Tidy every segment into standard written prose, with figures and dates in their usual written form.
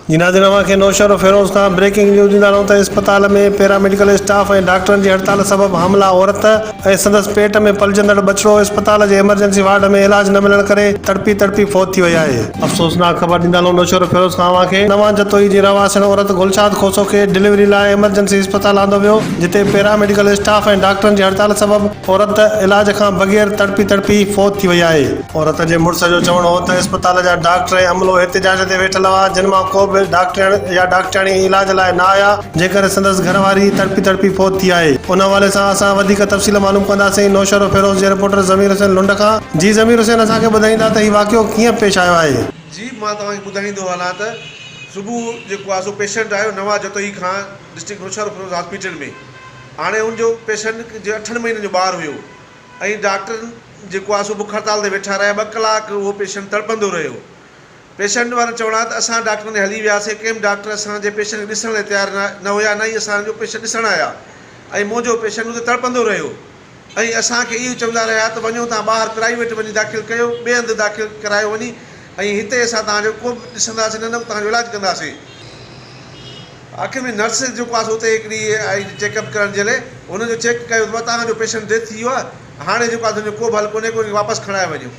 जी नाज़रीन, अवांखे नौशहर फिरोज़ खां breaking news ॾींदा रहूं त इस्पताल में पैरामेडिकल स्टाफ ऐं डॉक्टरनि जी हड़ताल सबबि हमला औरत ऐं संदसि पेट में पलजंदड़ बछड़ो इस्पताल जे एमरजेंसी वार्ड में इलाज न मिलण करे तड़पी फौत थी वई आहे। अफ़सोसनाक ख़बर ॾींदा रहूं नौशहर फिरोज़ खां अवांखे नवां जतोई जी रवासिन औरत गुलशाद खोसो खे डिलीवरी लाइ एमरजेंसी इस्पताल आंदो वियो, जिते पैरामेडिकल स्टाफ ऐं डॉक्टरनि जी हड़ताल सबबि औरत इलाज खां बग़ैर तड़पी फौत थी वई आहे। औरत जे मुड़ुस जो चवणो हो त इस्पताल जा डॉक्टर ऐं अमलो एहतिजाज ते वेठल हुआ, जिन मां को बि डॉक्टर या डॉक्टराणी इलाज लाइ न आया, जेकर संदसि घरवारी तड़पी फौत थी आहे। उन हवाले सां असां वधीक तफ़सील मालूम कंदासीं नौशहर फिरोज़ जे रिपोर्टर ज़मीर हुसैन लुंड खां। जी ज़मीर हुसैन, असांखे ॿुधाईंदा त हीउ वाक़ियो कीअं पेश आयो आहे? जी, मां तव्हांखे ॿुधाईंदो हलां त सुबुह जेको आहे सो पेशेंट आयो नवां जतोई खां डिस्ट्रिक्ट नौशहर फिरोज़ हॉस्पिटल में। हाणे उनजो पेशेंट जो 8 महीने जो ॿारु हुयो ऐं डॉक्टर जेको आहे सो बुख हड़ताल ते वेठा रहिया। 2 कलाक उहो पेशेंट तड़पंदो रहियो। पेशेंट वारनि चवणु आहे त असां डॉक्टरनि ॾे हली वियासीं, कंहिं डॉक्टर असांजे पेशेंट खे ॾिसण लाइ तयारु न हुया, न ई असांजो पेशेंट ॾिसणु आया ऐं मुंहिंजो पेशेंट उते तड़पंदो रहियो ऐं असांखे इहो चवंदा रहिया त वञो तव्हां ॿाहिरि प्राइवेट वञी दाख़िल कयो, ॿिए हंधि दाख़िल करायो वञी ऐं हिते असां तव्हांजो को बि ॾिसंदासीं न तव्हांजो इलाजु कंदासीं। आख़िर में नर्स जेको आहे उते हिकिड़ी आई चेकअप करण जे लाइ, हुनजो चेक कयो त तव्हांजो पेशेंट डेथ थी वियो आहे, हाणे जेको आहे तुंहिंजो को बि हल कोन्हे, को वापसि खणाए वञो।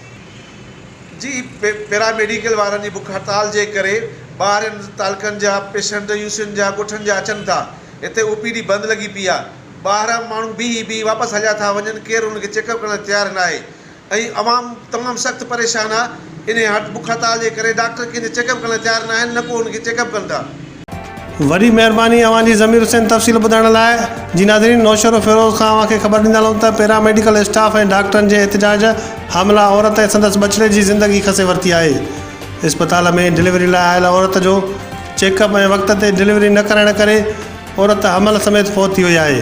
जी, पैरामेडिकल वारनि जी बुख हड़ताल जे करे ॿाहिरनि तालुकनि जा पेशेंट यूसिन जा ॻोठनि जा अचनि था। हिते OPD बंदि लॻी पई आहे। ॿाहिरां माण्हू बीही वापसि हलिया था वञनि, केरु हुनखे चेकअप करण तयारु न आहे ऐं अवाम तमामु सख़्तु परेशान आहे। इन बुख हड़ताल जे करे डॉक्टर कंहिंजे चेकअप करण तयारु न आहिनि, न को हुनखे चेकअप कनि था। वॾी महिरबानी अवांजी ज़मीर हुसैन तफ़सील ॿुधाइण लाइ। जी नाज़रीन, नौशहर फिरोज़ खां अवांखे ख़बर ॾींदा रहूं त पैरामेडिकल स्टाफ ऐं डॉक्टरनि जे एहतिजाज हमला औरत ऐं संदसि बछड़े जी ज़िंदगी खसे वरिती आहे। इस्पताल में डिलीवरी लाइ आयल औरत जो चेकअप ऐं वक़्त ते डिलीवरी न कराइण करे औरत हमल समेत फौत थी वई आहे।